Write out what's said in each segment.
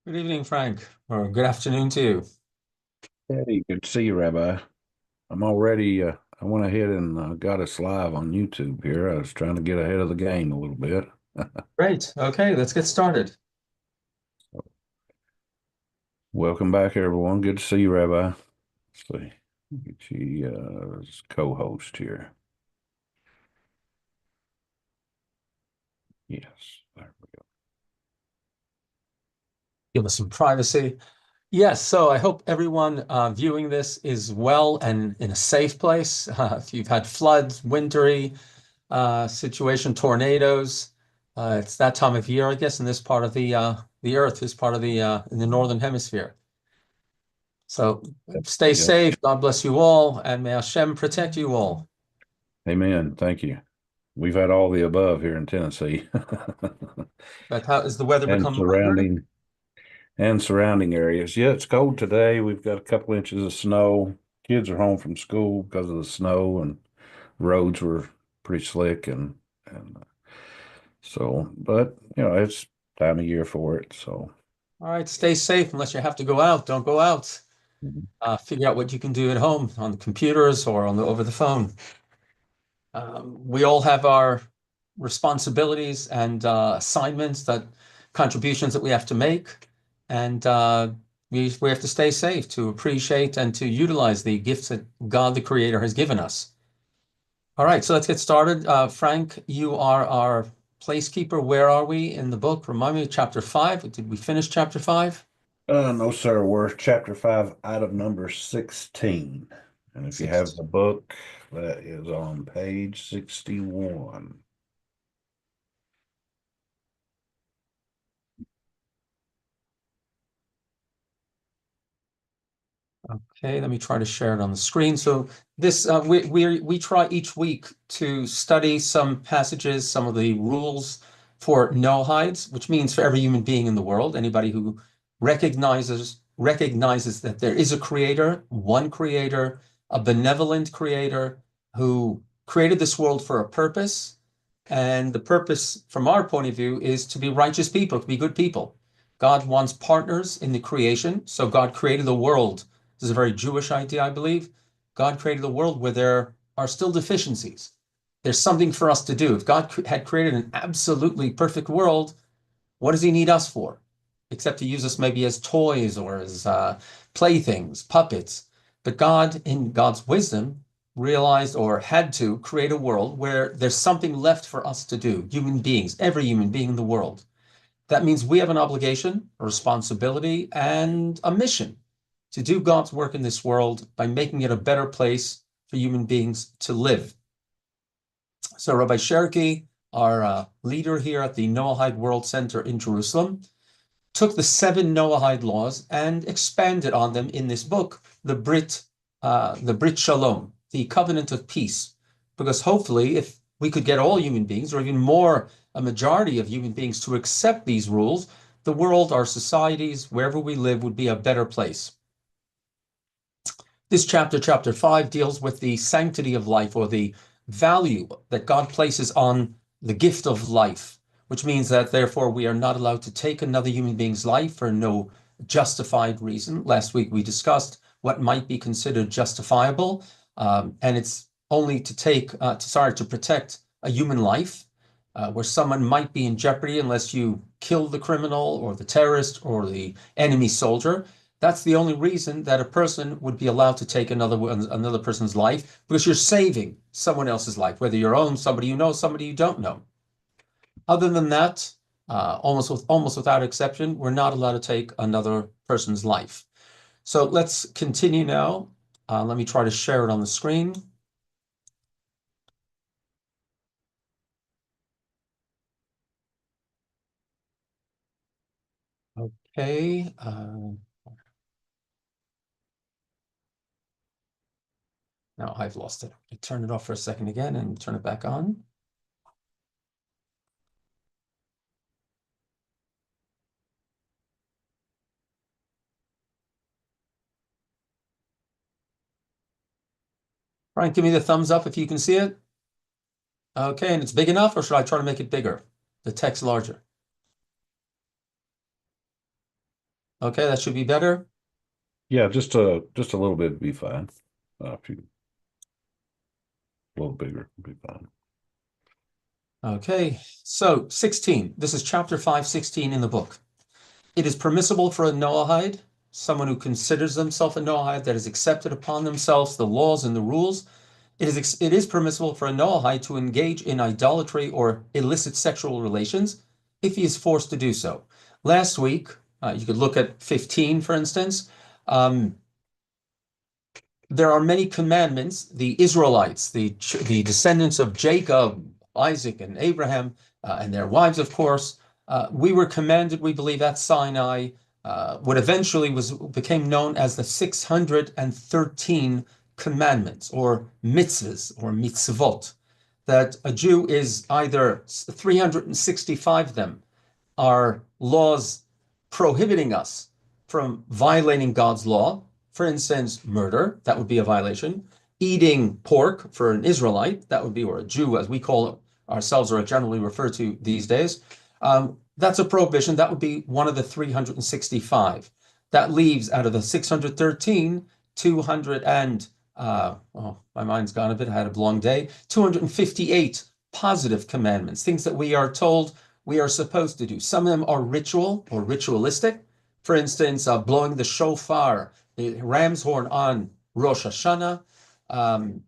Good evening, Frank, or good afternoon to you. Hey, good to see you, Rabbi. I'm already, I went ahead and got us live on YouTube here. I was trying to get ahead of the game a little bit. Great. Okay, let's get started. Welcome back, everyone. Good to see you, Rabbi. Let's see. Get you as co-host here. Yes, there we go. Give us some privacy. Yes, so I hope everyone viewing this is well and in a safe place. If you've had floods, wintry situation, tornadoes, it's that time of year, I guess, in this part of the earth, this part of the in the northern hemisphere. So stay Yep. safe. God bless you all, and may Hashem protect you all. Amen. Thank you. We've had all the above here in Tennessee But how is the weather and become milder? surrounding areas. Yeah, it's cold today. We've got a couple inches of snow. Kids are home from school because of the snow, and roads were pretty slick and so, but it's time of year for it. So All right, stay safe unless you have to go out. Don't go out. mhm. Figure out what you can do at home on the computers or on the over the phone. We all have our responsibilities and assignments that contributions that we have to make, and we have to stay safe to appreciate and to utilize the gifts that God the Creator has given us. All right, so let's get started. Frank, you are our placekeeper. Where are we in the book? Remind me, chapter 5. Did we finish chapter 5? No, sir, we're chapter 5 out of number 16. And if you have the book, that is on page 61. Okay, let me try to share it on the screen. So this we try each week to study some passages, some of the rules for Noahides, which means for every human being in the world, anybody who recognizes that there is a creator, one creator, a benevolent creator who created this world for a purpose. And the purpose, from our point of view, is to be righteous people, to be good people. God wants partners in the creation. So God created the world. This is a very Jewish idea, I believe. God created a world where there are still deficiencies. There's something for us to do. If God had created an absolutely perfect world, what does he need us for? Except to use us maybe as toys or as playthings, puppets. But God, in God's wisdom, realized or had to create a world where there's something left for us to do, human beings, every human being in the world. That means we have an obligation, a responsibility, and a mission to do God's work in this world by making it a better place for human beings to live. So Rabbi Cherki, our leader here at the Noahide World Center in Jerusalem, took the 7 Noahide laws and expanded on them in this book, the Brit Shalom, the covenant of peace. Because hopefully, if we could get all human beings, or even more, a majority of human beings to accept these rules, the world, our societies, wherever we live, would be a better place. This chapter, chapter 5, deals with the sanctity of life or the value that God places on the gift of life, which means that therefore we are not allowed to take another human being's life for no justified reason. Last week we discussed what might be considered justifiable, and it's only to to protect a human life where someone might be in jeopardy unless you kill the criminal or the terrorist or the enemy soldier. That's the only reason that a person would be allowed to take another person's life, because you're saving someone else's life, whether your own, somebody you know, somebody you don't know. Other than that, almost without exception, we're not allowed to take another person's life. So let's continue now. Let me try to share it on the screen. Okay. Now I've lost it. I turn it off for a second again and turn it back on. Frank, give me the thumbs up if you can see it. Okay, and it's big enough, or should I try to make it bigger? The text larger. Okay, that should be better. Yeah, just a little bit would be fine. A little bigger would be fine. Okay, so 16. This is chapter 5:16 in the book. It is permissible for a Noahide, someone who considers themselves a Noahide, that has accepted upon themselves the laws and the rules. It is permissible for a Noahide to engage in idolatry or illicit sexual relations if he is forced to do so. Last week, you could look at 15, for instance. There are many commandments. The Israelites, the descendants of Jacob, Isaac, and Abraham, and their wives, of course, we were commanded, we believe, at Sinai, what eventually became known as the 613 commandments, or mitzvahs, or mitzvot, that a Jew is either 365 of them are laws prohibiting us from violating God's law. For instance, murder, that would be a violation. Eating pork for an Israelite, that would be, or a Jew, as we call it ourselves, or generally referred to these days. That's a prohibition. That would be one of the 365. That leaves, out of the 613, 200 and, oh, my mind's gone a bit. I had a long day. 258 positive commandments, things that we are told we are supposed to do. Some of them are ritual or ritualistic. For instance, blowing the shofar, the ram's horn on Rosh Hashanah. I'm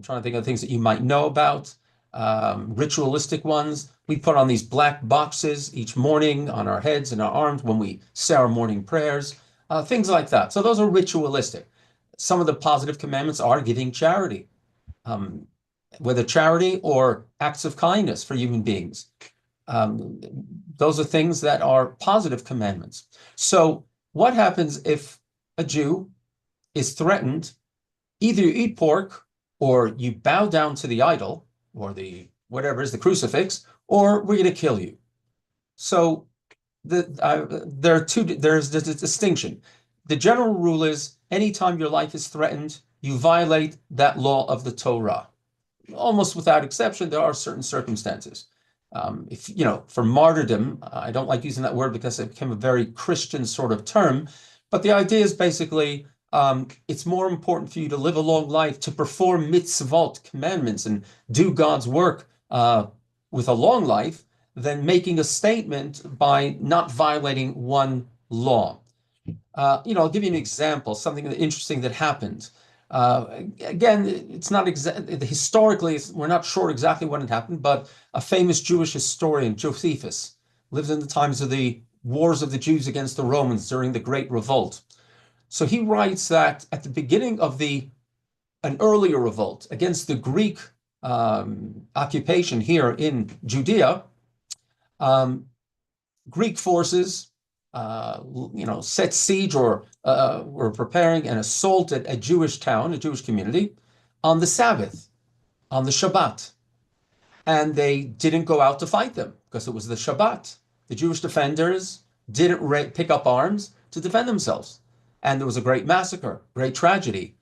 trying to think of things that you might know about. Ritualistic ones. We put on these black boxes each morning on our heads and our arms when we say our morning prayers. Things like that. So those are ritualistic. Some of the positive commandments are giving charity, whether charity or acts of kindness for human beings. Those are things that are positive commandments. So what happens if a Jew is threatened? Either you eat pork, or you bow down to the idol, or the whatever is the crucifix, or we're going to kill you. So there's the distinction. The general rule is anytime your life is threatened, you violate that law of the Torah. Almost without exception, there are certain circumstances. If for martyrdom, I don't like using that word because it became a very Christian sort of term, but the idea is basically it's more important for you to live a long life, to perform mitzvot, commandments, and do God's work with a long life, than making a statement by not violating one law. I'll give you an example, something interesting that happened. Again, it's not historically, we're not sure exactly when it happened, but a famous Jewish historian, Josephus, lived in the times of the wars of the Jews against the Romans during the Great Revolt. So he writes that at the beginning of an earlier revolt against the Greek occupation here in Judea, Greek forces set siege or were preparing and assaulted a Jewish town, a Jewish community, on the Sabbath, on the Shabbat. And they didn't go out to fight them because it was the Shabbat. The Jewish defenders didn't pick up arms to defend themselves. And there was a great massacre, great tragedy.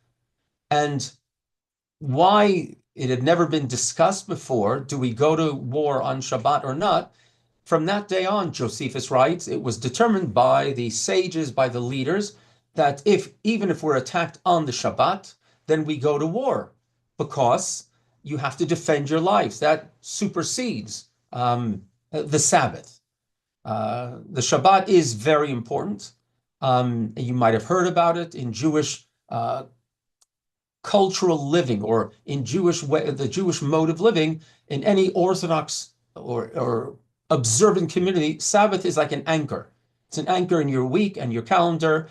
And why it had never been discussed before, do we go to war on Shabbat or not? From that day on, Josephus writes, it was determined by the sages, by the leaders, that even if we're attacked on the Shabbat, then we go to war, because you have to defend your lives. That supersedes the Sabbath. The Shabbat is very important. You might have heard about it in Jewish cultural living, or in the Jewish mode of living. In any Orthodox or observant community, Sabbath is like an anchor. It's an anchor in your week and your calendar.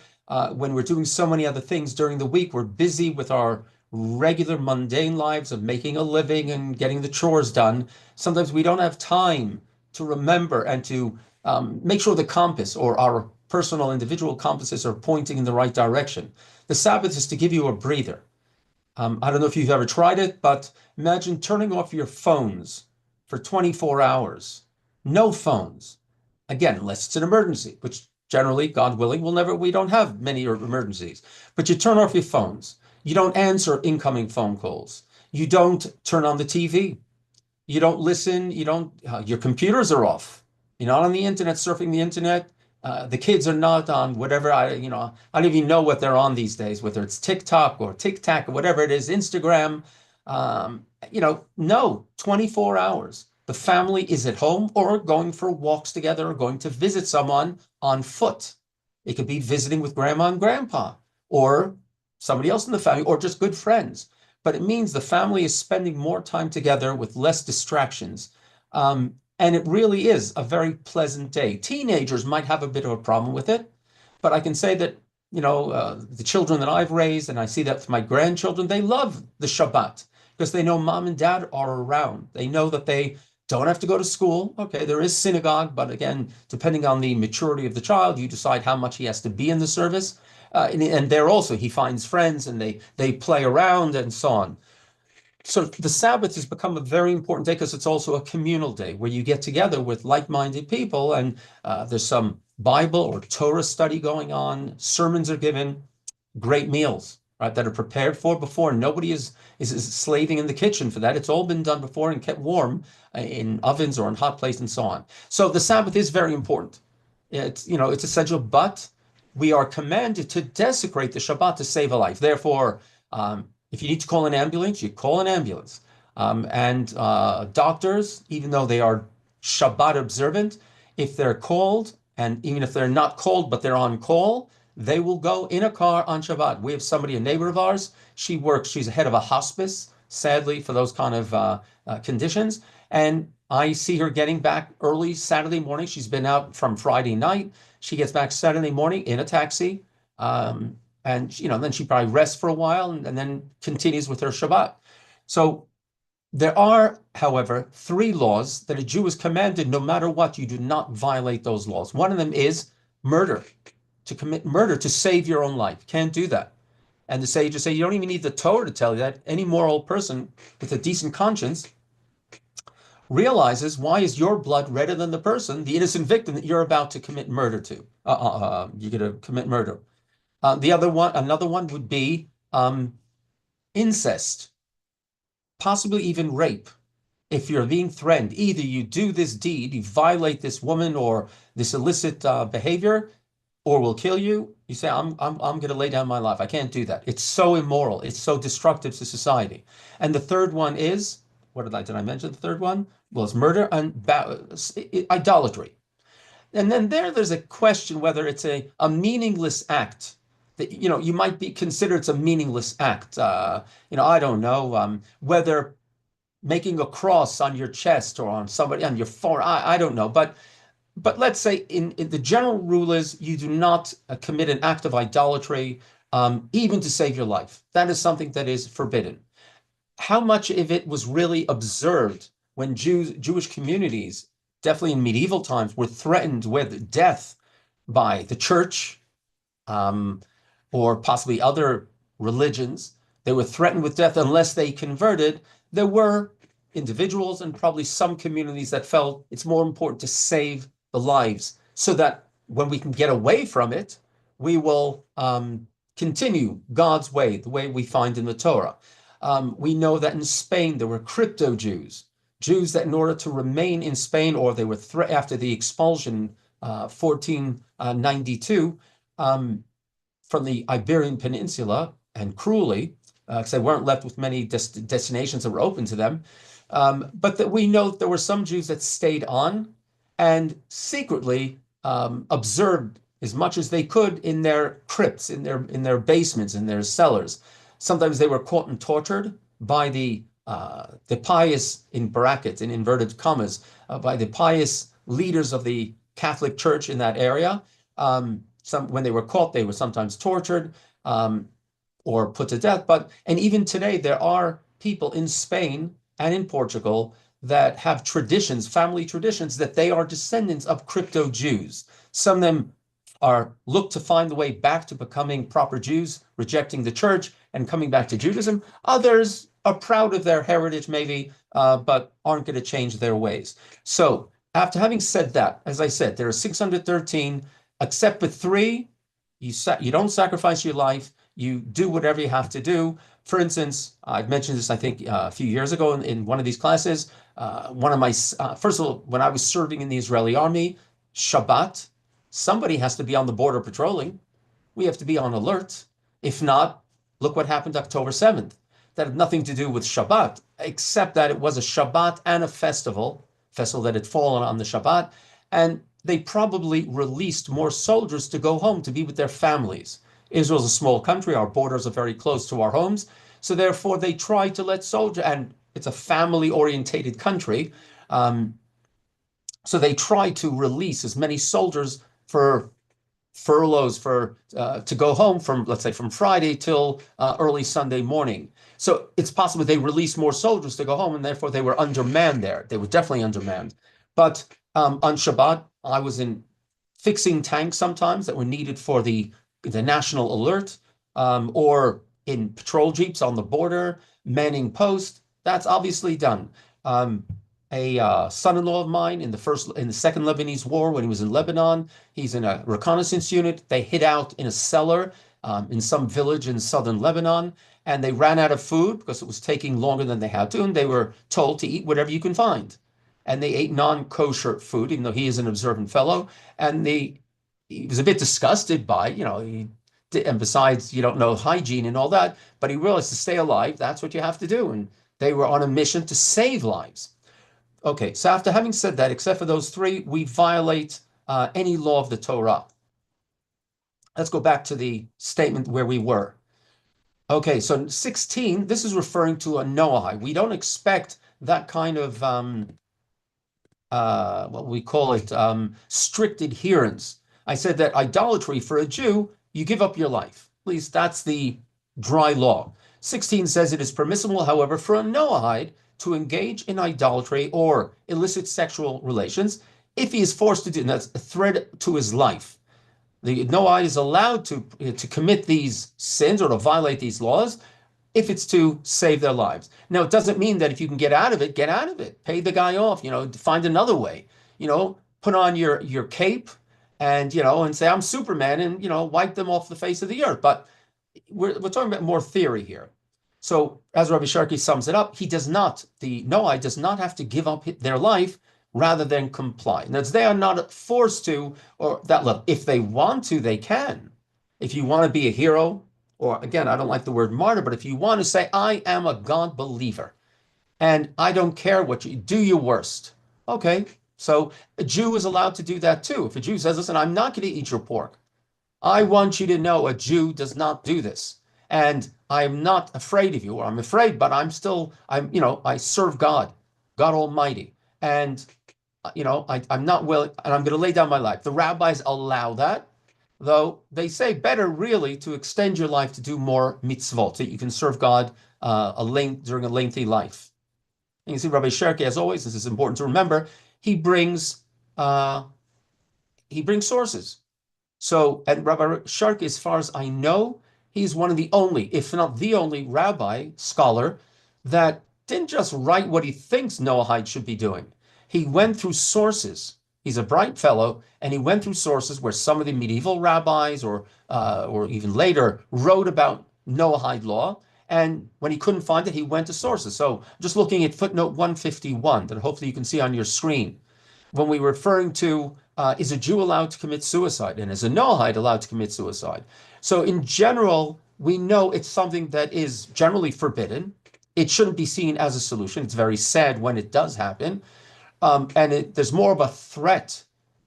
When we're doing so many other things during the week, we're busy with our regular mundane lives of making a living and getting the chores done. Sometimes we don't have time to remember and to make sure the compass, or our personal individual compasses, are pointing in the right direction. The Sabbath is to give you a breather. I don't know if you've ever tried it, but imagine turning off your phones for 24 hours. No phones. Again, unless it's an emergency, which generally, God willing, we don't have many emergencies. But you turn off your phones. You don't answer incoming phone calls. You don't turn on the TV. You don't listen. Your computers are off. You're not on the internet, surfing the internet. The kids are not on whatever I don't even know what they're on these days, whether it's TikTok or TikTok or whatever it is, Instagram. No, 24 hours. The family is at home or going for walks together or going to visit someone on foot. It could be visiting with grandma and grandpa or somebody else in the family or just good friends. But it means the family is spending more time together with less distractions. And it really is a very pleasant day. Teenagers might have a bit of a problem with it, but I can say that, the children that I've raised, and I see that with my grandchildren, they love the Shabbat because they know mom and dad are around. They know that they don't have to go to school. Okay, there is synagogue, but again, depending on the maturity of the child, you decide how much he has to be in the service. And there also, he finds friends and they play around and so on. So the Sabbath has become a very important day because it's also a communal day where you get together with like-minded people, and there's some Bible or Torah study going on. Sermons are given, great meals, right, that are prepared for before. Nobody is slaving in the kitchen for that. It's all been done before and kept warm in ovens or in hot plates and so on. So the Sabbath is very important. It's essential, but we are commanded to desecrate the Shabbat to save a life. Therefore, if you need to call an ambulance, you call an ambulance. And doctors, even though they are Shabbat observant, if they're called, and even if they're not called, but they're on call, they will go in a car on Shabbat. We have somebody, a neighbor of ours, she's head of a hospice, sadly, for those kind of conditions. And I see her getting back early Saturday morning. She's been out from Friday night. She gets back Saturday morning in a taxi. And then she probably rests for a while and then continues with her Shabbat. So there are, however, 3 laws that a Jew is commanded, no matter what, you do not violate those laws. One of them is murder, to commit murder to save your own life. Can't do that. And the sages say you don't even need the Torah to tell you that. Any moral person with a decent conscience realizes, why is your blood redder than the person, the innocent victim that you're about to commit murder to? You're going to commit murder. Another one would be incest, possibly even rape. If you're being threatened, either you do this deed, you violate this woman or this illicit behavior, or we'll kill you. You say, I'm going to lay down my life. I can't do that. It's so immoral. It's so destructive to society. And the third one is, did I mention the third one? Well, it's murder and idolatry. And then there's a question whether it's a meaningless act. That, you might be considered it's a meaningless act. I don't know whether making a cross on your chest or on somebody on your forehead. I don't know, but let's say in the general rule is you do not commit an act of idolatry, even to save your life. That is something that is forbidden. How much of it was really observed when Jewish communities, definitely in medieval times, were threatened with death by the church, or possibly other religions? They were threatened with death unless they converted. There were individuals and probably some communities that felt it's more important to save the lives so that when we can get away from it, we will continue God's way, the way we find in the Torah. We know that in Spain, there were crypto Jews that in order to remain in Spain, or they were after the expulsion, 1492, from the Iberian Peninsula, and cruelly, because they weren't left with many destinations that were open to them. But that we know that there were some Jews that stayed on and secretly observed as much as they could in their crypts, in their basements, in their cellars. Sometimes they were caught and tortured by the pious, in brackets, in inverted commas, by the pious leaders of the Catholic Church in that area. When they were caught, they were sometimes tortured or put to death. And even today, there are people in Spain and in Portugal that have traditions, family traditions, that they are descendants of crypto Jews. Some of them look to find the way back to becoming proper Jews, rejecting the church and coming back to Judaism. Others are proud of their heritage, maybe, but aren't going to change their ways. So after having said that, as I said, there are 613, except for 3, you don't sacrifice your life. You do whatever you have to do. For instance, I've mentioned this, I think, a few years ago in one of these classes. One of my, first of all, when I was serving in the Israeli army, Shabbat, somebody has to be on the border patrolling. We have to be on alert. If not, look what happened October 7th. That had nothing to do with Shabbat, except that it was a Shabbat and a festival that had fallen on the Shabbat, and they probably released more soldiers to go home to be with their families. Israel's a small country, our borders are very close to our homes, so therefore they tried to let soldiers, and it's a family-orientated country, so they tried to release as many soldiers for furloughs to go home from, let's say, from Friday till early Sunday morning. So it's possible they released more soldiers to go home, and therefore they were undermanned there. They were definitely undermanned. But on Shabbat, I was in fixing tanks sometimes that were needed for the national alert, or in patrol jeeps on the border, manning posts. That's obviously done. A son-in-law of mine in the Second Lebanese War, when he was in Lebanon, he's in a reconnaissance unit. They hid out in a cellar in some village in southern Lebanon, and they ran out of food because it was taking longer than they had to, and they were told to eat whatever you can find. And they ate non-kosher food, even though he is an observant fellow. And he was a bit disgusted by, and besides, you don't know hygiene and all that, but he realized to stay alive, that's what you have to do. And they were on a mission to save lives. Okay, so after having said that, except for those three, we violate any law of the Torah. Let's go back to the statement where we were. Okay, so 16, this is referring to a Noahide. We don't expect that kind of, what we call it, strict adherence. I said that idolatry for a Jew, you give up your life. At least that's the dry law. 16 says it is permissible, however, for a Noahide to engage in idolatry or illicit sexual relations if he is forced to do, and that's a threat to his life. The Noahide is allowed to commit these sins or to violate these laws if it's to save their lives. Now, it doesn't mean that if you can get out of it, get out of it. Pay the guy off, find another way. Put on your cape and, and say, I'm Superman, and, wipe them off the face of the earth. But we're talking about more theory here. So as Rabbi Cherki sums it up, the Noahide does not have to give up their life rather than comply. And as they are not forced to, or that level. If they want to, they can. If you want to be a hero, or again, I don't like the word martyr, but if you want to say, I am a God believer, and I don't care what you do, your worst. Okay, so a Jew is allowed to do that too. If a Jew says, listen, I'm not going to eat your pork. I want you to know a Jew does not do this. And I'm not afraid of you, or I'm afraid, but I serve God Almighty. And, I'm not willing, and I'm going to lay down my life. The rabbis allow that, though they say better really to extend your life to do more mitzvot, so you can serve God during a lengthy life. And you see, Rabbi Cherki, as always, this is important to remember, he brings sources. So, and Rabbi Cherki, as far as I know, he's one of the only, if not the only rabbi scholar that didn't just write what he thinks Noahide should be doing. He went through sources. He's a bright fellow, and he went through sources where some of the medieval rabbis or even later wrote about Noahide law. And when he couldn't find it, he went to sources. So just looking at footnote 151 that hopefully you can see on your screen, when we were referring to is a Jew allowed to commit suicide, and is a Noahide allowed to commit suicide? So in general, we know it's something that is generally forbidden. It shouldn't be seen as a solution. It's very sad when it does happen. There's more of a threat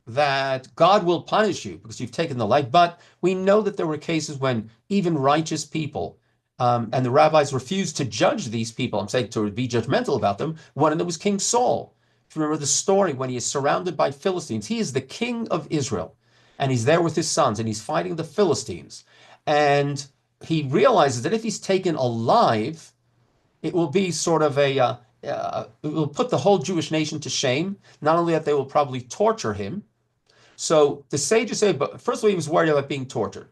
that God will punish you because you've taken the life. But we know that there were cases when even righteous people, and the rabbis refused to judge these people, I'm saying to be judgmental about them. One of them was King Saul. If you remember the story, when he is surrounded by Philistines, he is the king of Israel, and he's there with his sons, and he's fighting the Philistines. And he realizes that if he's taken alive, it will be sort of it will put the whole Jewish nation to shame. Not only that, they will probably torture him. So the sages say, but first of all, he was worried about being tortured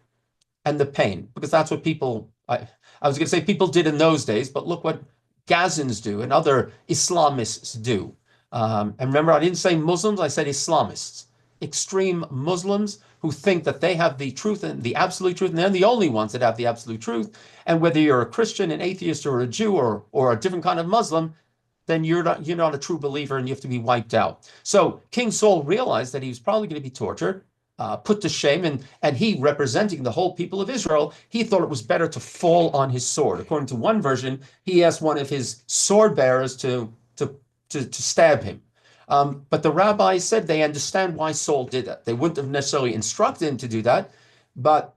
and the pain, because that's what people, I was going to say people did in those days, but look what Gazans do and other Islamists do. And remember, I didn't say Muslims, I said Islamists, extreme Muslims who think that they have the truth and the absolute truth, and they're the only ones that have the absolute truth. And whether you're a Christian, an atheist, or a Jew, or a different kind of Muslim, then you're not a true believer, and you have to be wiped out. So King Saul realized that he was probably going to be tortured. put to shame, and he, representing the whole people of Israel, he thought it was better to fall on his sword. According to one version, he asked one of his sword bearers to stab him. But the rabbis said they understand why Saul did that. They wouldn't have necessarily instructed him to do that, but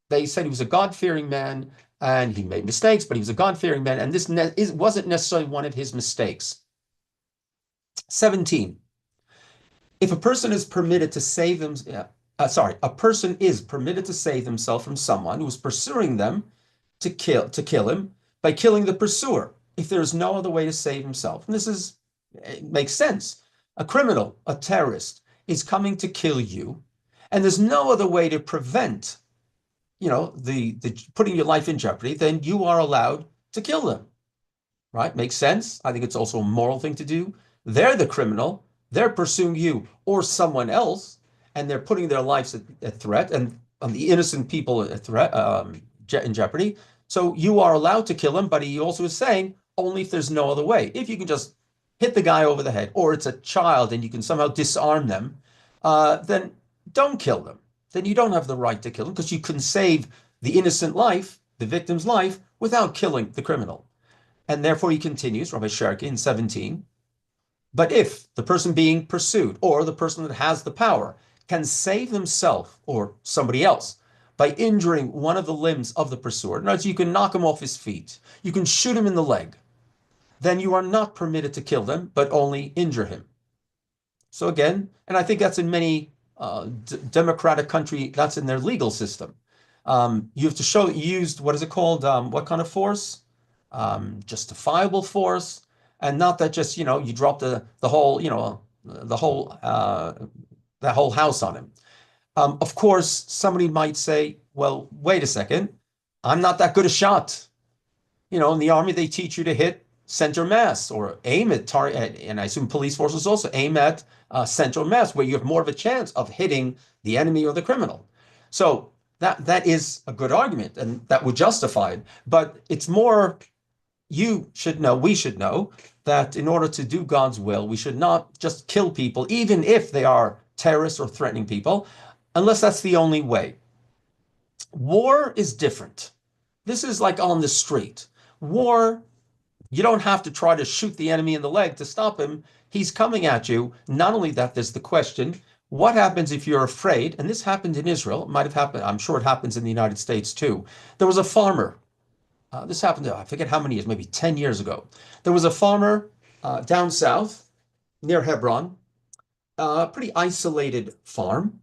they said he was a God-fearing man, and he made mistakes, but he was a God-fearing man, and this wasn't necessarily one of his mistakes. 17. If a person is permitted to save them, a person is permitted to save himself from someone who is pursuing them to kill him by killing the pursuer, if there is no other way to save himself. And it makes sense. A criminal, a terrorist, is coming to kill you, and there's no other way to prevent, the putting your life in jeopardy, then you are allowed to kill them. Right? Makes sense. I think it's also a moral thing to do. They're the criminal. They're pursuing you or someone else, and they're putting their lives at threat, and the innocent people at threat, in jeopardy. So you are allowed to kill him, but he also is saying only if there's no other way. If you can just hit the guy over the head, or it's a child and you can somehow disarm them, then don't kill them. Then you don't have the right to kill them, because you can save the innocent life, the victim's life, without killing the criminal. And therefore he continues, Rabbi Cherki, in 17, but if the person being pursued or the person that has the power can save themselves or somebody else by injuring one of the limbs of the pursuer, in other words, you can knock him off his feet, you can shoot him in the leg, then you are not permitted to kill them, but only injure him. So again, and I think that's in many democratic country, that's in their legal system. You have to show that you used, what is it called? What kind of force? Justifiable force. And not that just, you drop the whole, that whole house on him. Of course, somebody might say, well, wait a second, I'm not that good a shot. In the army, they teach you to hit center mass or aim at target, and I assume police forces also aim at center mass, where you have more of a chance of hitting the enemy or the criminal. So that is a good argument, and that would justify it. But it's more, we should know that in order to do God's will, we should not just kill people, even if they are terrorists or threatening people, unless that's the only way. War is different. This is like on the street. War, you don't have to try to shoot the enemy in the leg to stop him. He's coming at you. Not only that, there's the question, what happens if you're afraid? And this happened in Israel. It might have happened. I'm sure it happens in the United States too. There was a farmer. This happened, I forget how many years, maybe 10 years ago. There was a farmer down south near Hebron, a pretty isolated farm,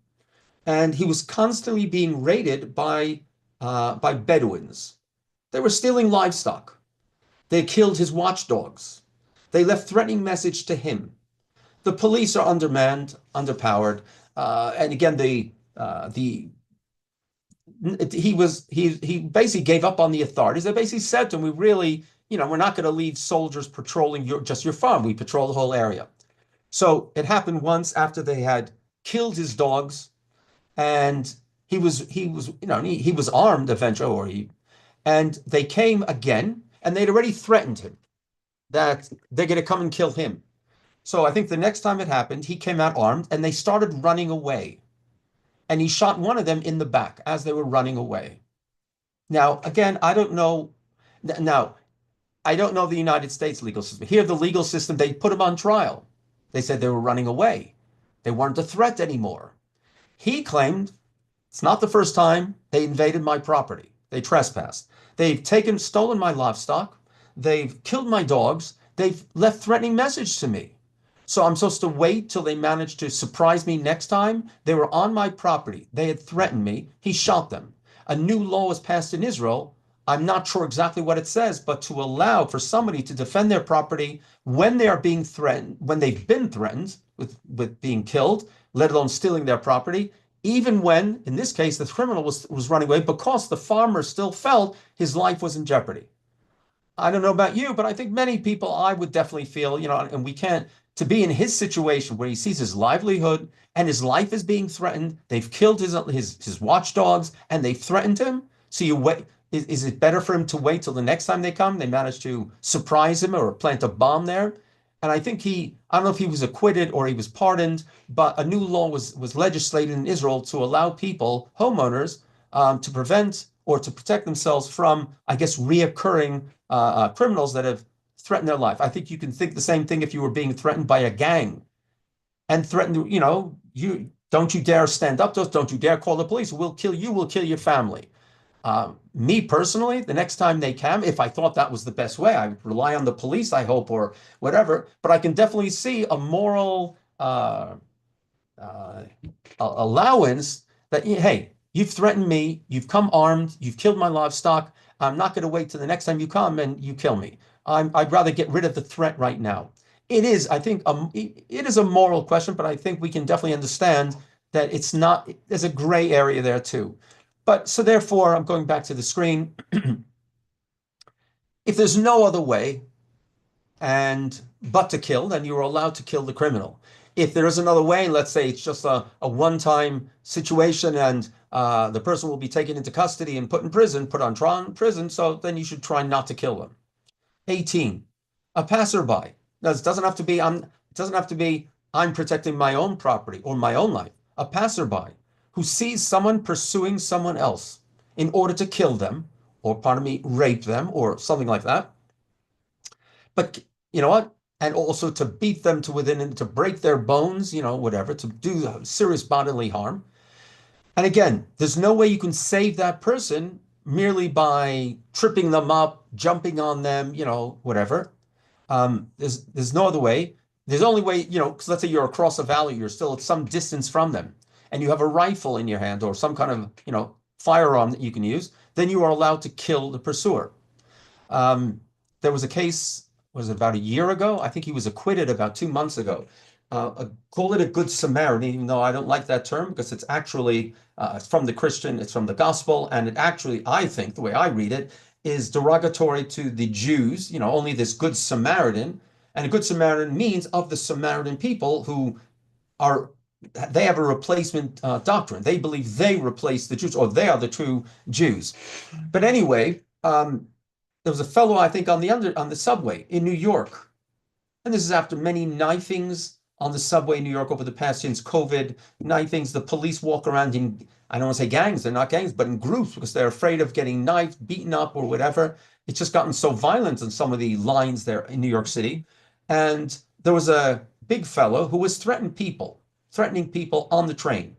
and he was constantly being raided by Bedouins. They were stealing livestock. They killed his watchdogs. They left threatening message to him. The police are undermanned, underpowered, and again, he basically gave up on the authorities. They basically said to him, we're not going to leave soldiers patrolling just your farm. We patrol the whole area. So it happened once after they had killed his dogs, and he was armed eventually, and they came again, and they'd already threatened him that they're going to come and kill him. So I think the next time it happened, he came out armed, and they started running away. And he shot one of them in the back as they were running away. Now, again, I don't know the United States legal system. Here, the legal system, they put him on trial. They said they were running away. They weren't a threat anymore. He claimed it's not the first time they invaded my property. They trespassed. They've stolen my livestock. They've killed my dogs. They've left threatening message to me. So I'm supposed to wait till they manage to surprise me next time? They were on my property. They had threatened me. He shot them. A new law was passed in Israel. I'm not sure exactly what it says, but to allow for somebody to defend their property when they are being threatened, when they've been threatened with being killed, let alone stealing their property, even when, in this case, the criminal was running away because the farmer still felt his life was in jeopardy. I don't know about you, but I think many people, I would definitely feel, and we can't, to be in his situation where he sees his livelihood and his life is being threatened. They've killed his watchdogs and they've threatened him. So you wait. Is it better for him to wait till the next time they come? They manage to surprise him or plant a bomb there. And I think I don't know if he was acquitted or he was pardoned, but a new law was legislated in Israel to allow people, homeowners, to prevent or to protect themselves from, I guess, reoccurring criminals that have threatened their life. I think you can think the same thing if you were being threatened by a gang and threatened, you don't you dare stand up to us, don't you dare call the police. We'll kill you, we'll kill your family. Me personally, the next time they come, if I thought that was the best way, I would rely on the police, I hope, or whatever. But I can definitely see a moral uh, allowance that, hey, you've threatened me, you've come armed, you've killed my livestock. I'm not going to wait till the next time you come and you kill me. I'd rather get rid of the threat right now. It is, I think, it is a moral question, but I think we can definitely understand that it's not, there's a gray area there too. But so therefore, I'm going back to the screen. If there's no other way but to kill, then you are allowed to kill the criminal. If there is another way, let's say it's just a one-time situation and the person will be taken into custody and put in prison, put on trial in prison, so then you should try not to kill them. 18, a passerby. Now, it doesn't have to be I'm protecting my own property or my own life. A passerby who sees someone pursuing someone else in order to kill them, or pardon me, rape them, or something like that. But you know what? And also to beat them to break their bones, whatever, to do serious bodily harm. And again, there's no way you can save that person merely by tripping them up, jumping on them, whatever. There's no other way. There's only way, because let's say you're across a valley, you're still at some distance from them, and you have a rifle in your hand or some kind of, firearm that you can use, then you are allowed to kill the pursuer. There was a case, was it about a year ago? I think he was acquitted about 2 months ago. Call it a good Samaritan, even though I don't like that term because it's actually it's from the Christian, it's from the gospel, and it actually, I think, the way I read it, is derogatory to the Jews, only this good Samaritan. And a good Samaritan means of the Samaritan people who they have a replacement doctrine. They believe they replace the Jews, or they are the true Jews. But anyway, there was a fellow, I think, on the subway in New York. And this is after many knifings on the subway in New York over the past since COVID, knifings. The police walk around in, I don't want to say gangs, they're not gangs, but in groups because they're afraid of getting knifed, beaten up, or whatever. It's just gotten so violent on some of the lines there in New York City. And there was a big fellow who was threatening people on the train.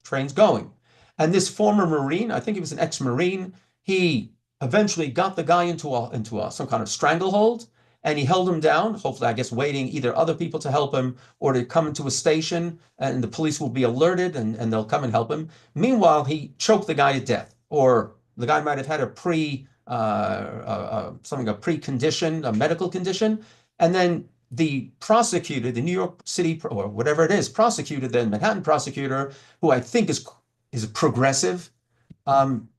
Train's going. And this former Marine, I think he was an ex-Marine, he eventually got the guy into some kind of stranglehold, and he held him down, hopefully, I guess, waiting either other people to help him or to come into a station and the police will be alerted and they'll come and help him. Meanwhile, he choked the guy to death, or the guy might have had a precondition, a medical condition. And then the prosecutor, the New York City, or whatever it is, prosecutor, the Manhattan prosecutor, who I think is progressive,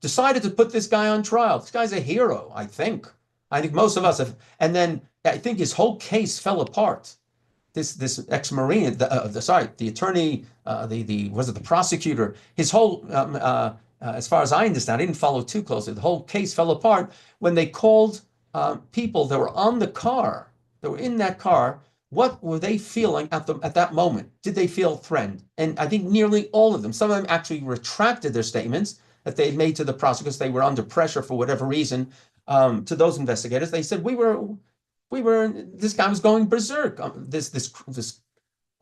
decided to put this guy on trial. This guy's a hero, I think. I think most of us have. And then I think his whole case fell apart. This ex-Marine, the attorney, the prosecutor, his whole, as far as I understand, I didn't follow too closely. The whole case fell apart when they called people that were on the car, that were in that car. What were they feeling at that moment? Did they feel threatened? And I think nearly all of them, some of them actually retracted their statements that they had made to the prosecutors. They were under pressure for whatever reason. To those investigators, they said this guy was going berserk. This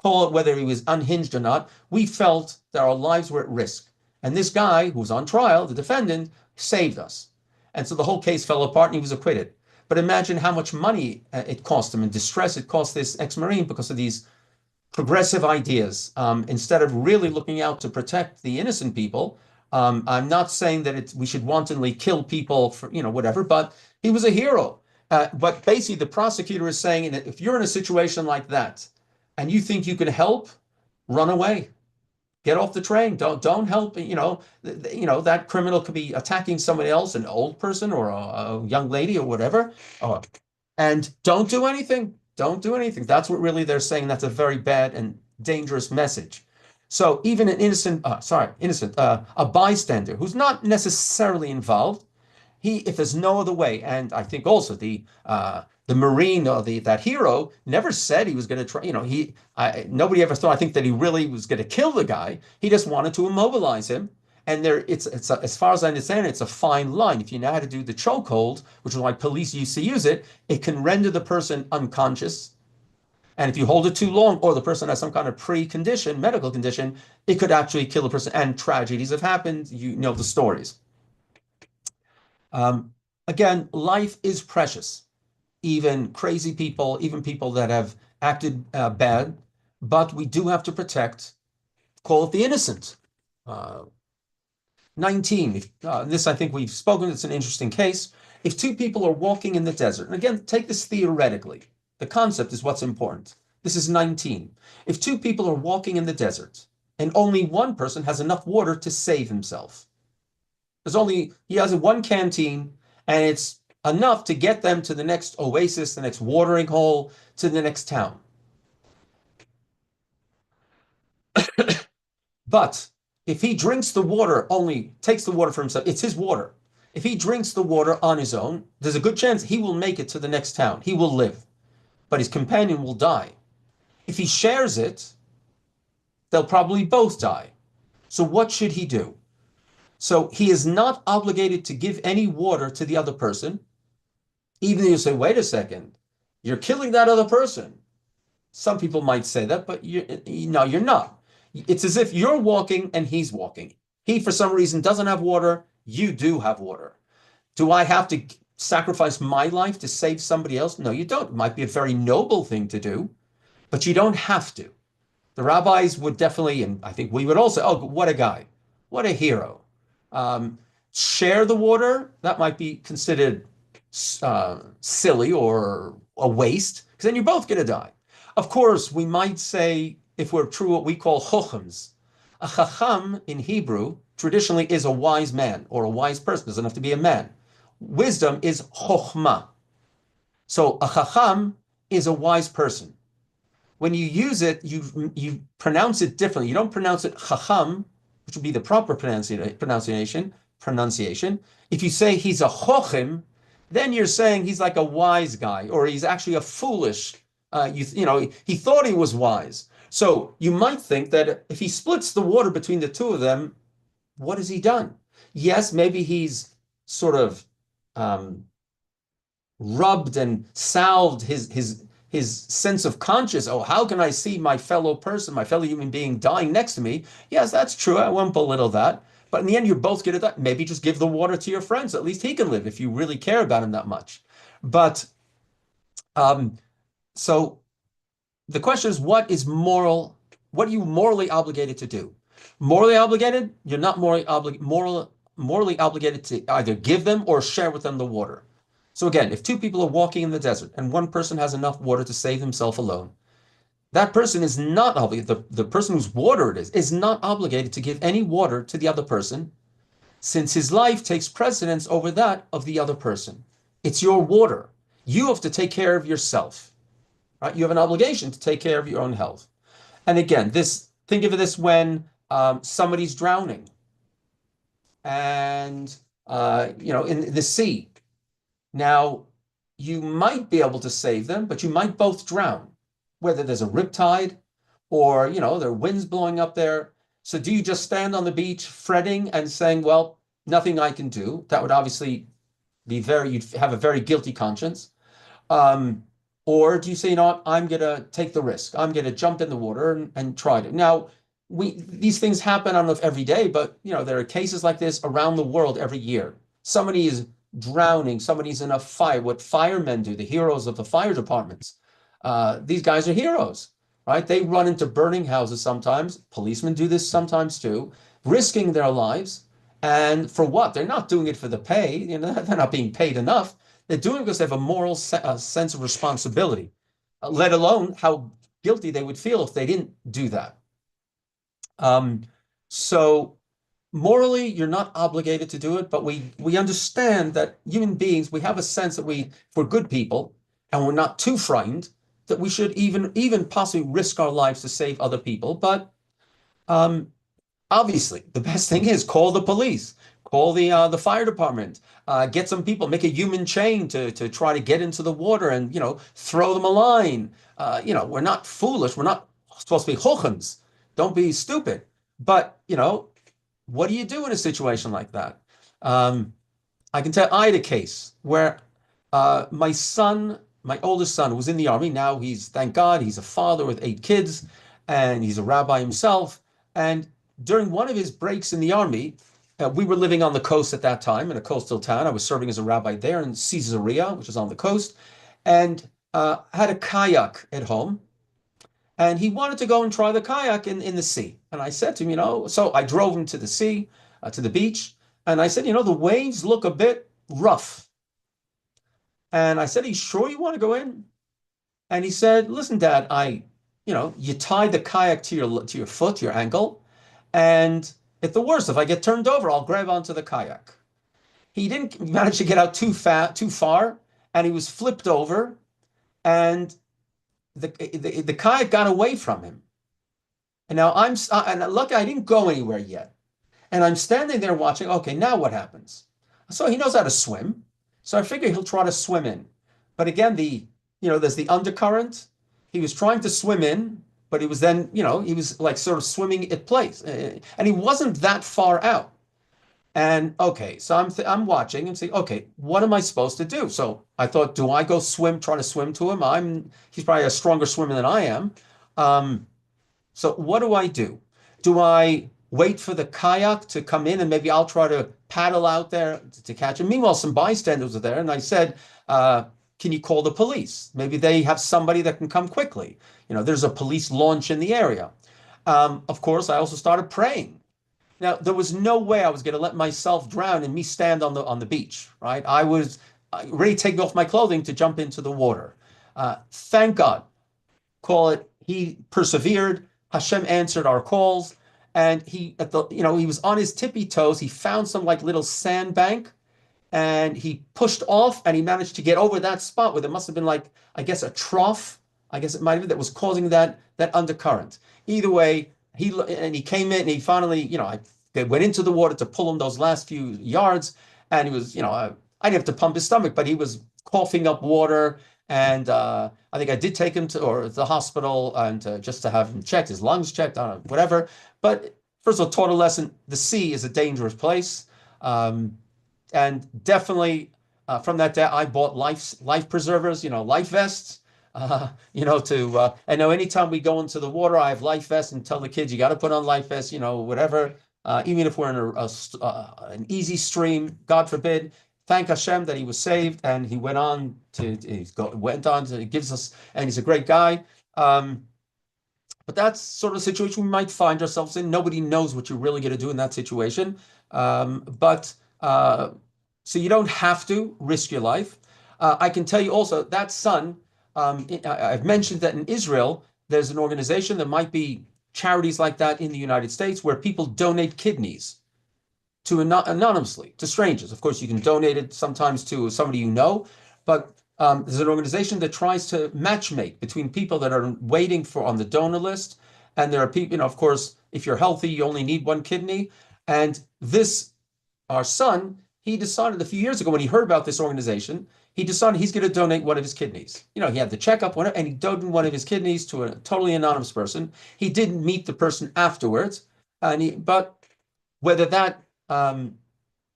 call it whether he was unhinged or not. We felt that our lives were at risk, and this guy who was on trial, the defendant, saved us. And so the whole case fell apart, and he was acquitted. But imagine how much money it cost him and distress it cost this ex-Marine because of these progressive ideas. Instead of really looking out to protect the innocent people. I'm not saying that we should wantonly kill people for, whatever, but he was a hero. But basically, the prosecutor is saying that if you're in a situation like that and you think you can help, run away. Get off the train. Don't help. That criminal could be attacking somebody else, an old person or a young lady or whatever. And don't do anything. Don't do anything. That's what really they're saying. That's a very bad and dangerous message. So even an a bystander who's not necessarily involved, if there's no other way, and I think also the The Marine or that hero never said he was going to try. Nobody ever thought. I think that he really was going to kill the guy. He just wanted to immobilize him. And as far as I understand, it's a fine line. If you know how to do the chokehold, which is why police used to use it, it can render the person unconscious. And if you hold it too long, or the person has some kind of pre-condition, medical condition, it could actually kill a person. And tragedies have happened. You know the stories. Again, life is precious. Even crazy people, even people that have acted bad, but we do have to protect, call it the innocent. 19, this I think we've spoken, it's an interesting case. If two people are walking in the desert, and again, take this theoretically, the concept is what's important. This is 19. If two people are walking in the desert and only one person has enough water to save himself, he has one canteen and it's enough to get them to the next oasis, the next watering hole, to the next town. But if he drinks the water, only takes the water for himself, it's his water. If he drinks the water on his own, there's a good chance he will make it to the next town. He will live, but his companion will die. If he shares it, they'll probably both die. So what should he do? So he is not obligated to give any water to the other person, even though you say, wait a second, you're killing that other person. Some people might say that, but you're not. It's as if you're walking and he's walking. He, for some reason, doesn't have water. You do have water. Do I have to sacrifice my life to save somebody else? No, you don't. It might be a very noble thing to do, but you don't have to. The rabbis would definitely, and I think we would also, oh, what a guy. What a hero. Share the water, that might be considered silly or a waste, because then you're both going to die. Of course, we might say, if we're true, what we call chochams. A chacham in Hebrew traditionally is a wise man or a wise person. Doesn't have to be a man. Wisdom is chochmah. So a chacham is a wise person. When you use it, you pronounce it differently. You don't pronounce it chacham, which would be the proper pronunciation. If you say he's a chochim, then you're saying he's like a wise guy, or he's actually a foolish. He thought he was wise. So you might think that if he splits the water between the two of them, what has he done? Yes, maybe he's sort of rubbed and salved his sense of conscience. Oh, how can I see my fellow person, my fellow human being dying next to me? Yes, that's true. I won't belittle that. But in the end, you're both good at that. Maybe just give the water to your friends. At least he can live if you really care about him that much. But so the question is, what is moral? What are you morally obligated to do? Morally obligated? You're not morally obligated to either give them or share with them the water. So again, if two people are walking in the desert and one person has enough water to save himself alone, that person is not obligated, the person whose water it is not obligated to give any water to the other person, since his life takes precedence over that of the other person. It's your water. You have to take care of yourself. Right? You have an obligation to take care of your own health. And again, think of this when somebody's drowning and in the sea. Now, you might be able to save them, but you might both drown, whether there's a riptide or, there are winds blowing up there. So do you just stand on the beach fretting and saying, well, nothing I can do? That would obviously be you'd have a very guilty conscience. Or do you say, I'm going to take the risk. I'm going to jump in the water and try to. Now, these things happen, I don't know if every day, but, there are cases like this around the world every year. Somebody is drowning, somebody's in a fire, what firemen do, the heroes of the fire departments. These guys are heroes, right? They run into burning houses sometimes. Policemen do this sometimes too, risking their lives. And for what? They're not doing it for the pay. They're not being paid enough. They're doing it because they have a moral sense of responsibility, let alone how guilty they would feel if they didn't do that. So morally, you're not obligated to do it, but we understand that human beings, we have a sense that if we're good people and we're not too frightened, that we should even possibly risk our lives to save other people. But obviously, the best thing is call the police, call the fire department, get some people, make a human chain to try to get into the water and, throw them a line. We're not foolish. We're not supposed to be chochens. Don't be stupid. But, what do you do in a situation like that? I can tell I had a case where my oldest son, was in the army. Now thank God, he's a father with 8 kids, and he's a rabbi himself. And during one of his breaks in the army, we were living on the coast at that time in a coastal town. I was serving as a rabbi there in Caesarea, which is on the coast, and had a kayak at home. And he wanted to go and try the kayak in the sea. And I said to him, so I drove him to the sea, to the beach. And I said, the waves look a bit rough. And I said, are you sure you want to go in? And he said, listen, Dad, you tie the kayak to your foot, your ankle. And at the worst, if I get turned over, I'll grab onto the kayak. He didn't manage to get out too far, and he was flipped over, and the kayak got away from him. And now and lucky I didn't go anywhere yet. And I'm standing there watching, okay, now what happens? So he knows how to swim. So I figure he'll try to swim in. But again, there's the undercurrent. He was trying to swim in, but he was then, he was like sort of swimming at place. And he wasn't that far out. And okay, so I'm watching and saying, okay, what am I supposed to do? So I thought, do I go try to swim to him? He's probably a stronger swimmer than I am. So what do I do? Do I wait for the kayak to come in and maybe I'll try to paddle out there to catch him? Meanwhile, some bystanders were there, and I said, can you call the police? Maybe they have somebody that can come quickly. There's a police launch in the area. Of course, I also started praying. Now, there was no way I was going to let myself drown and me stand on the beach, right? I was ready to take off my clothing to jump into the water. Thank God. He persevered. Hashem answered our calls. And he was on his tippy toes. He found some like little sandbank, and he pushed off, and he managed to get over that spot where there must have been like, I guess, a trough. I guess it might have been that was causing that undercurrent. Either way, he came in, and he finally, I went into the water to pull him those last few yards, and he was, I didn't have to pump his stomach, but he was coughing up water. And I think I did take him to the hospital and just to have him checked, his lungs checked, I don't know, whatever. But first of all, taught a lesson. The sea is a dangerous place. And definitely from that day, I bought life preservers, life vests, I know anytime we go into the water, I have life vests and tell the kids, you got to put on life vests, whatever. Even if we're in an easy stream, God forbid. Thank Hashem that he was saved, and he went on to gives us, and he's a great guy. But that's sort of a situation we might find ourselves in. Nobody knows what you're really going to do in that situation. So you don't have to risk your life. I can tell you also that son, I've mentioned that in Israel, there's an organization, there might be charities like that in the United States where people donate kidneys to anonymously to strangers. Of course, you can donate it sometimes to somebody you know, but there's an organization that tries to matchmake between people that are waiting on the donor list. And there are people, of course, if you're healthy, you only need one kidney. And our son, he decided a few years ago when he heard about this organization, he decided he's going to donate one of his kidneys. He had the checkup, and he donated one of his kidneys to a totally anonymous person. He didn't meet the person afterwards, but whether that, I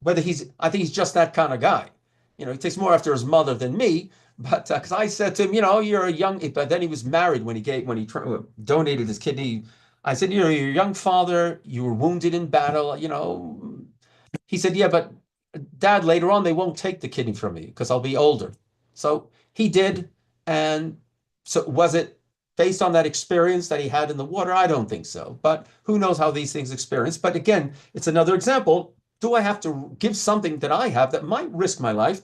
think he's just that kind of guy. He takes more after his mother than me. But because I said to him, you're a young, but then he was married when he donated his kidney. I said, you're a young father. You were wounded in battle. He said, yeah, but Dad, later on, they won't take the kidney from me because I'll be older. So he did. And so was it based on that experience that he had in the water? I don't think so. But who knows how these things experience. But again, it's another example. Do I have to give something that I have that might risk my life?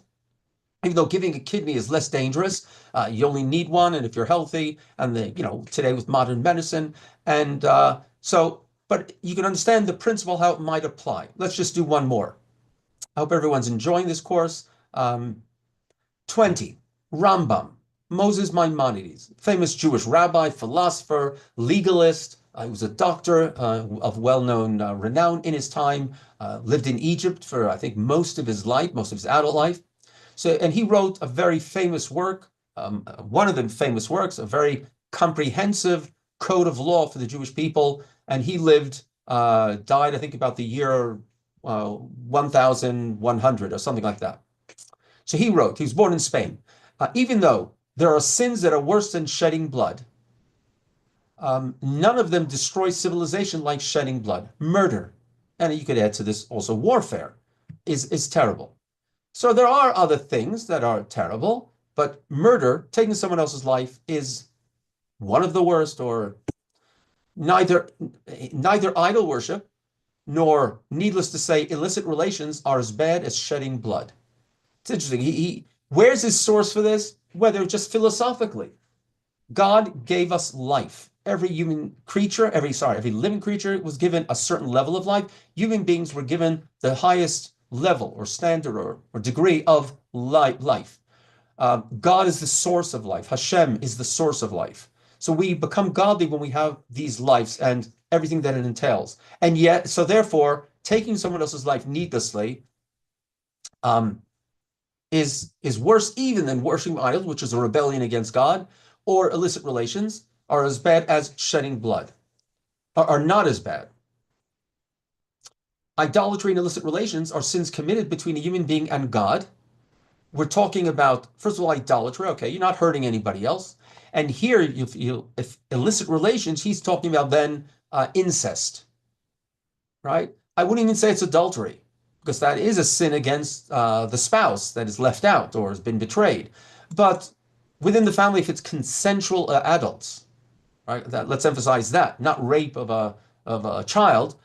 Even though giving a kidney is less dangerous, you only need one, and if you're healthy, and today with modern medicine, and but you can understand the principle how it might apply. Let's just do one more. I hope everyone's enjoying this course. 20, Rambam, Moses Maimonides, famous Jewish rabbi, philosopher, legalist, He was a doctor of well-known renown in his time, lived in Egypt for, I think, most of his life, most of his adult life. And he wrote a very famous work, one of the famous works, a very comprehensive code of law for the Jewish people. And he died, I think, about the year 1100 or something like that. So he wrote, he was born in Spain. Even though there are sins that are worse than shedding blood, none of them destroy civilization like shedding blood. Murder, and you could add to this also warfare, is terrible. So there are other things that are terrible, but murder, taking someone else's life, is one of the worst. Or neither idol worship nor, needless to say, illicit relations are as bad as shedding blood. It's interesting. Where's his source for this? Whether just philosophically, God gave us life. Every living creature was given a certain level of life. Human beings were given the highest level or standard or degree of life. God is the source of life. Hashem is the source of life. So we become godly when we have these lives and everything that it entails. And yet, so therefore, taking someone else's life needlessly is worse even than worshiping idols, which is a rebellion against God, or illicit relations are as bad as shedding blood, are not as bad. Idolatry and illicit relations are sins committed between a human being and God. We're talking about, first of all, idolatry. Okay, you're not hurting anybody else. And here, if illicit relations, he's talking about then incest, right? I wouldn't even say it's adultery, because that is a sin against the spouse that is left out or has been betrayed. But within the family, if it's consensual adults, right? Let's emphasize that, not rape of a child,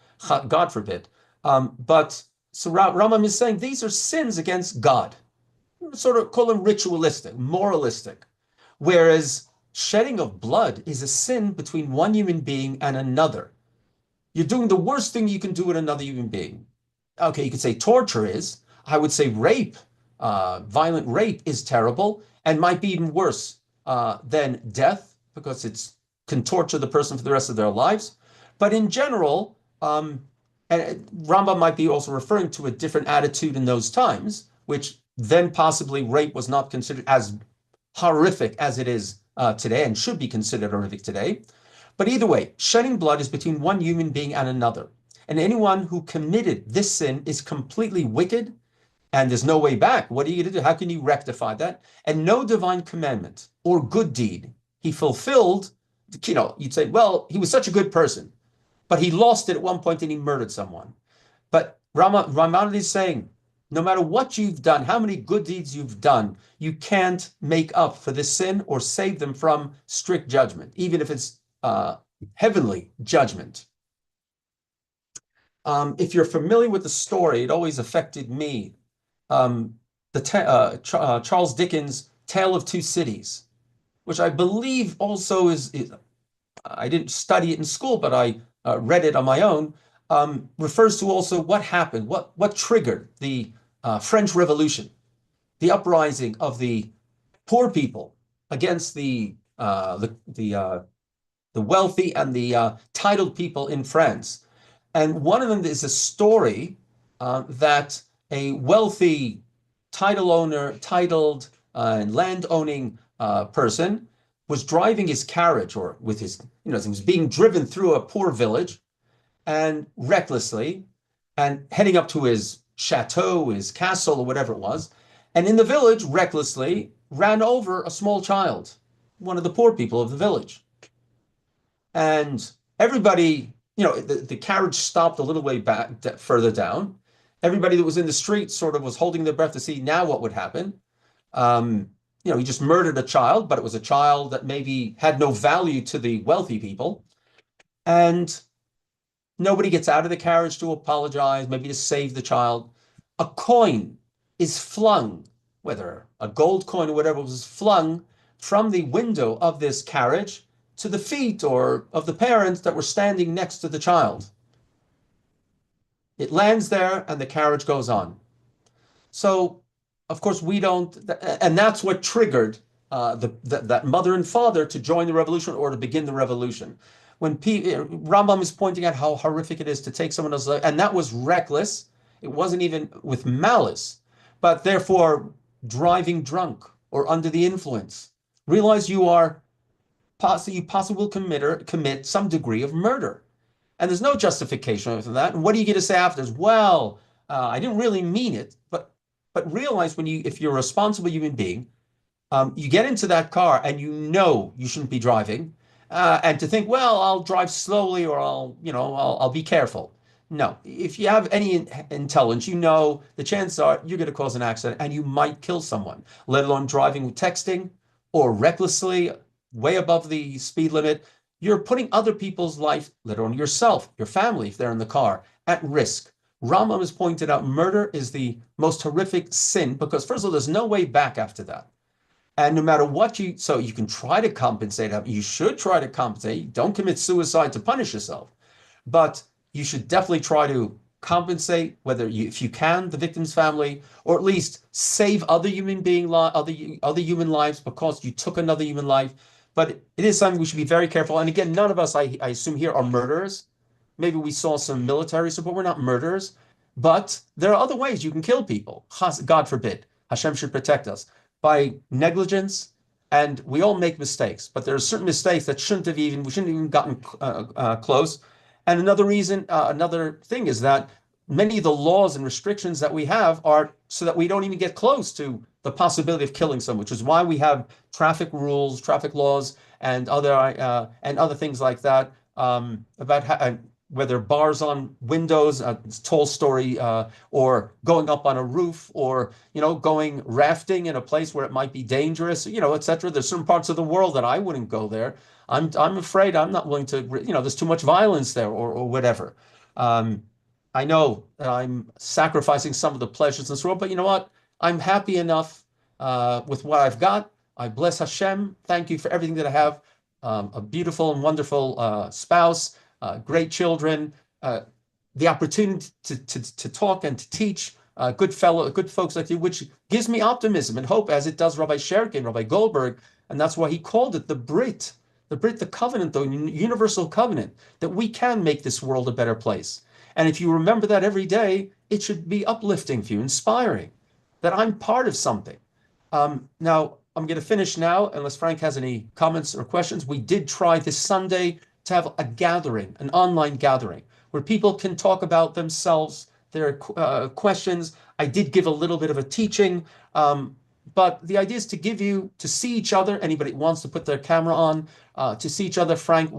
God forbid. But so Rambam is saying these are sins against God. Sort of call them ritualistic, moralistic. Whereas shedding of blood is a sin between one human being and another. You're doing the worst thing you can do with another human being. Okay, you could say torture is. I would say rape, violent rape is terrible and might be even worse than death, because it can torture the person for the rest of their lives. But in general, and Rambam might be also referring to a different attitude in those times, which then possibly rape was not considered as horrific as it is today and should be considered horrific today. But either way, shedding blood is between one human being and another. And anyone who committed this sin is completely wicked, and there's no way back. What are you going to do? How can you rectify that? And no divine commandment or good deed he fulfilled. You'd say, well, he was such a good person, but he lost it at one point and he murdered someone. But Rambam is saying, no matter what you've done, how many good deeds you've done, you can't make up for this sin or save them from strict judgment, even if it's heavenly judgment. If you're familiar with the story, it always affected me. Charles Dickens' Tale of Two Cities, which I believe also is I didn't study it in school, but I read it on my own, refers to also what happened, what triggered the French Revolution, the uprising of the poor people against the wealthy and the titled people in France. And one of them is a story that a wealthy titled and land-owning person was driving his carriage, or with his, he was being driven through a poor village, and recklessly, and heading up to his chateau, his castle, or whatever it was, and in the village, recklessly, ran over a small child, one of the poor people of the village. And everybody, the carriage stopped a little way back, further down. Everybody that was in the street sort of was holding their breath to see now what would happen. He just murdered a child, but it was a child that maybe had no value to the wealthy people. And nobody gets out of the carriage to apologize, maybe to save the child. A coin is flung, whether a gold coin or whatever, was flung from the window of this carriage to the feet or of the parents that were standing next to the child. It lands there and the carriage goes on. So, of course, we don't, and that's what triggered that mother and father to join the revolution or to begin the revolution. when Rambam is pointing out how horrific it is to take someone else's life, and that was reckless. It wasn't even with malice, but therefore driving drunk or under the influence. Realize you possibly will commit some degree of murder. And there's no justification for that. And what are you going to say after? Well, I didn't really mean it, but realize if you're a responsible human being, you get into that car and you know you shouldn't be driving, and to think, well, I'll drive slowly or I'll be careful. No, if you have any intelligence, you know the chances are you're going to cause an accident and you might kill someone, let alone driving with texting or recklessly way above the speed limit. You're putting other people's life, let alone yourself, your family, if they're in the car, at risk. Rambam has pointed out murder is the most horrific sin because, first of all, there's no way back after that. And no matter what so you can try to compensate. You should try to compensate. Don't commit suicide to punish yourself. But you should definitely try to compensate, if you can, the victim's family, or at least save other human human lives because you took another human life. But it is something we should be very careful. And again, none of us, I assume here, are murderers. Maybe we saw some military support. We're not murderers. But there are other ways you can kill people. God forbid. Hashem should protect us by negligence, and we all make mistakes, but there are certain mistakes that we shouldn't have even gotten close. And another thing is that many of the laws and restrictions that we have are so that we don't even get close to the possibility of killing someone, which is why we have traffic rules, traffic laws, and other things like that, about whether bars on windows, tall story, or going up on a roof, or going rafting in a place where it might be dangerous, etc. There's certain parts of the world that I wouldn't go there. I'm afraid I'm not willing to. There's too much violence there, or whatever. I know that I'm sacrificing some of the pleasures in this world, but you know what? I'm happy enough with what I've got. I bless Hashem. Thank you for everything that I have. A beautiful and wonderful spouse. Great children, the opportunity to talk and to teach good folks like you, which gives me optimism and hope, as it does Rabbi Cherki and Rabbi Goldberg, and that's why he called it the Brit, the covenant, the universal covenant, that we can make this world a better place. And if you remember that every day, it should be uplifting for you, inspiring, that I'm part of something. Now, I'm going to finish now, unless Frank has any comments or questions. We did try this Sunday to have a gathering, an online gathering, where people can talk about themselves, their questions. I did give a little bit of a teaching, but the idea is to see each other. Anybody wants to put their camera on, to see each other. Frank,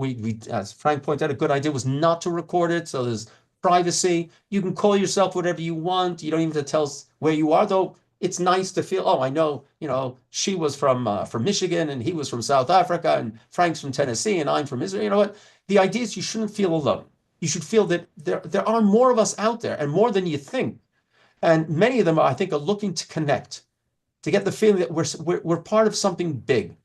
as Frank pointed out, a good idea was not to record it, so there's privacy. You can call yourself whatever you want. You don't even have to tell us where you are, though. It's nice to feel, I know, she was from Michigan and he was from South Africa and Frank's from Tennessee and I'm from Israel. You know what? The idea is you shouldn't feel alone. You should feel that there are more of us out there and more than you think. And many of them, I think, are looking to connect, to get the feeling that we're part of something big.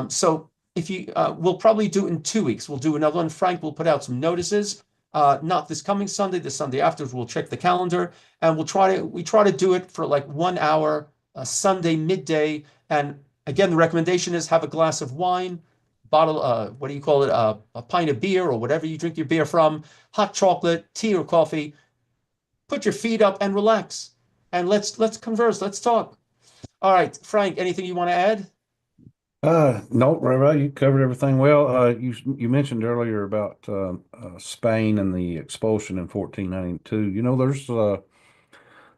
So if we'll probably do it in 2 weeks. We'll do another one. Frank will put out some notices. Not this coming Sunday, the Sunday afterwards, we'll check the calendar and we try to do it for like 1 hour, Sunday midday. And again, the recommendation is have a glass of wine, bottle, what do you call it? A pint of beer or whatever you drink your beer from, hot chocolate, tea or coffee. Put your feet up and relax. And let's converse, let's talk. All right, Frank, anything you want to add? No, Rabbi, you covered everything well. You mentioned earlier about Spain and the expulsion in 1492.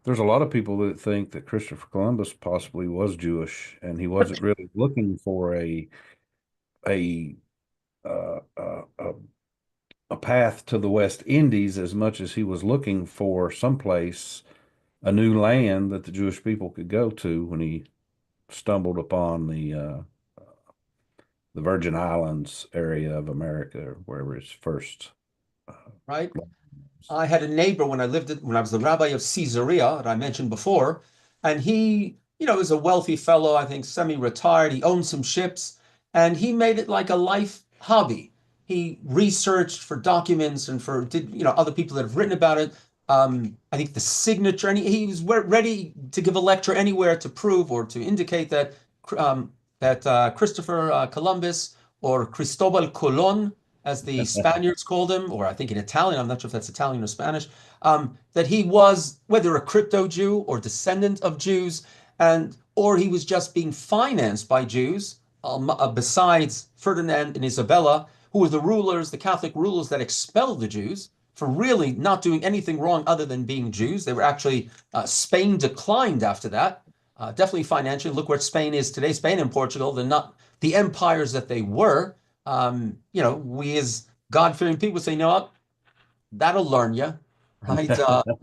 There's a lot of people that think that Christopher Columbus possibly was Jewish, and he wasn't really looking for a uh, uh, a path to the West Indies as much as he was looking for someplace, a new land that the Jewish people could go to when he stumbled upon the Virgin Islands area of America, or wherever his first. Right. I had a neighbor when I was the rabbi of Caesarea, that I mentioned before, and he, is a wealthy fellow, I think semi-retired. He owned some ships, and he made it like a life hobby. He researched for documents and other people that have written about it. I think the signature, and he was ready to give a lecture anywhere to prove or to indicate that Christopher Columbus, or Cristobal Colon, as the Spaniards called him, or I think in Italian, I'm not sure if that's Italian or Spanish, that he was whether a crypto Jew or descendant of Jews, and or he was just being financed by Jews, besides Ferdinand and Isabella, who were the rulers, the Catholic rulers that expelled the Jews for really not doing anything wrong other than being Jews. They were actually, Spain declined after that, definitely financially. Look where Spain is today. Spain and Portugal, they're not the empires that they were. We as God-fearing people say, you know what, that'll learn you, right?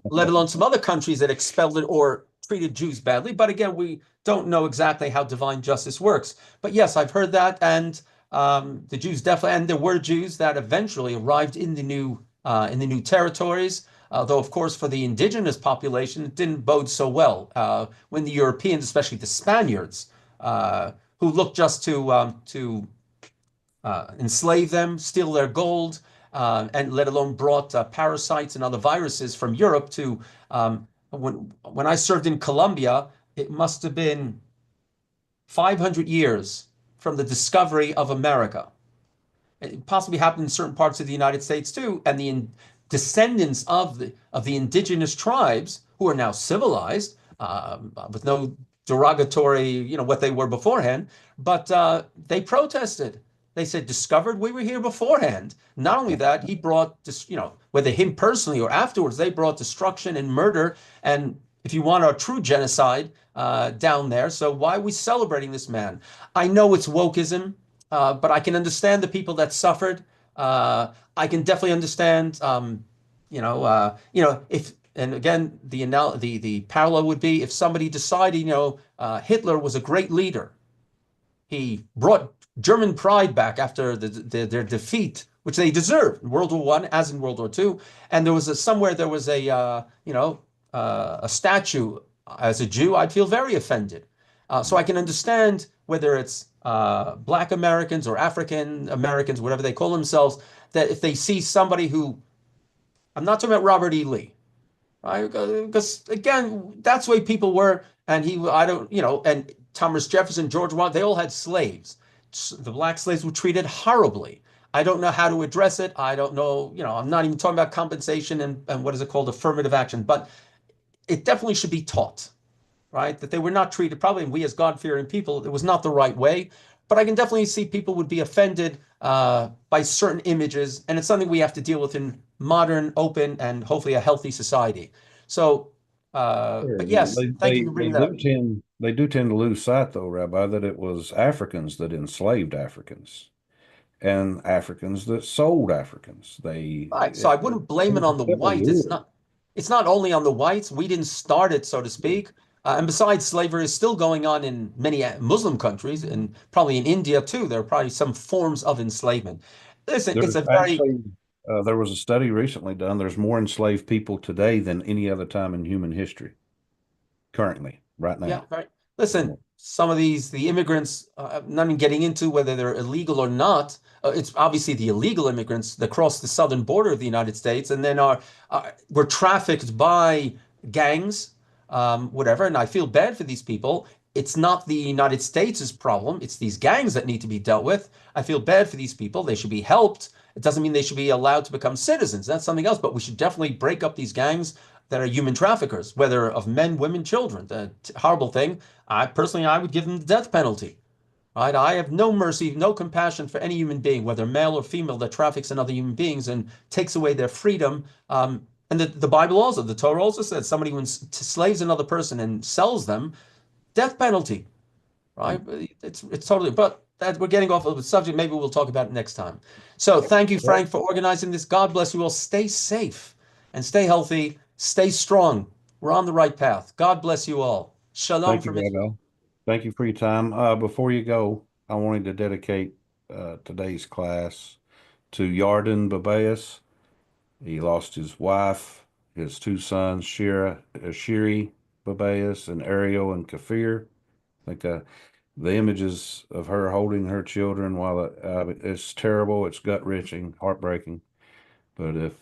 Let alone some other countries that expelled it or treated Jews badly. But again, we don't know exactly how divine justice works. But yes, I've heard that, and the Jews definitely, and there were Jews that eventually arrived in the new territories. Though, of course, for the indigenous population, it didn't bode so well when the Europeans, especially the Spaniards, who looked just to enslave them, steal their gold, and let alone brought parasites and other viruses from Europe to when I served in Colombia, it must have been 500 years from the discovery of America. It possibly happened in certain parts of the United States too, and the descendants of the indigenous tribes who are now civilized, with no derogatory, what they were beforehand, but they protested. They said, discovered, we were here beforehand. Not only that, he brought, whether him personally or afterwards, they brought destruction and murder. And if you want a true genocide down there, so why are we celebrating this man? I know it's wokeism, but I can understand the people that suffered. I can definitely understand, if, and again, the parallel would be if somebody decided, Hitler was a great leader. He brought German pride back after their defeat, which they deserved in World War I, as in World War II. And there was somewhere there was a statue as a Jew. I'd feel very offended. So I can understand whether it's Black Americans or African Americans, whatever they call themselves, that if they see somebody who, I'm not talking about Robert E. Lee, right? Because again, that's the way people were. And and Thomas Jefferson, George Washington, they all had slaves. The black slaves were treated horribly. I don't know how to address it. I don't know, I'm not even talking about compensation and what is it called, affirmative action, but it definitely should be taught, right? That they were not treated, probably we as God-fearing people, it was not the right way. But I can definitely see people would be offended by certain images, and it's something we have to deal with in modern, open, and hopefully a healthy society. So, Sure. but yes, thank you for They bringing that up. do tend to lose sight, though, Rabbi, that it was Africans that enslaved Africans and Africans that sold Africans. Right. So I wouldn't blame it on the Several whites. wars. It's not only on the whites. We didn't start it, so to speak. And besides, slavery is still going on in many Muslim countries and probably in India too. There are probably some forms of enslavement. Listen, it's There's a very, actually there was a study recently done. There's more enslaved people today than any other time in human history. Currently, right yeah, now. right. Listen, some of the immigrants, not even getting into whether they're illegal or not. It's obviously the illegal immigrants that cross the southern border of the United States and then were trafficked by gangs, whatever. And I feel bad for these people. It's not the United States' problem. It's these gangs that need to be dealt with. I feel bad for these people. They should be helped. It doesn't mean they should be allowed to become citizens. That's something else. But we should definitely break up these gangs that are human traffickers, whether of men, women, children. The horrible thing. I would give them the death penalty. Right? I have no mercy, no compassion for any human being, whether male or female, that traffics in other human beings and takes away their freedom. And the Bible also, the Torah also says somebody who slaves another person and sells them, death penalty. Right? It's totally. But that we're getting off of the subject. Maybe we'll talk about it next time. So thank you, Frank, for organizing this. God bless you all. Stay safe and stay healthy. Stay strong. We're on the right path. God bless you all. Shalom Thank you, from Israel. Rabbi. Thank you for your time. Before you go, I wanted to dedicate today's class to Yarden Babayas. He lost his wife, his two sons, Shiri Babayas, and Ariel and Kafir. I think the images of her holding her children, while it's terrible, it's gut-wrenching, heartbreaking. But if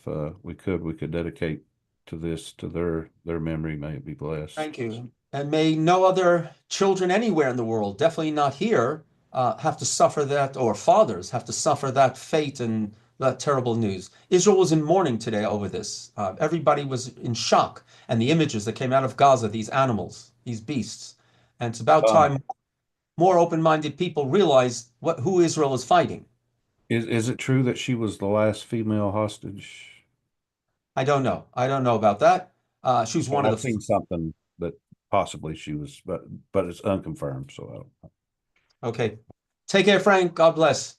we could dedicate to this to their memory. May it be blessed. Thank you. And may no other children anywhere in the world, definitely not here, have to suffer that, or fathers have to suffer that fate and that terrible news. Israel was in mourning today over this. Everybody was in shock, and the images that came out of Gaza, these animals, these beasts. And it's about time more open-minded people realize who Israel is fighting. Is it true that she was the last female hostage? I don't know. I don't know about that. She was one of I've the. seen something that possibly she was, but it's unconfirmed. So I don't know. Okay. Take care, Frank. God bless.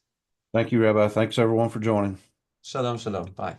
Thank you, Rabbi. Thanks everyone for joining. Shalom, shalom. Bye.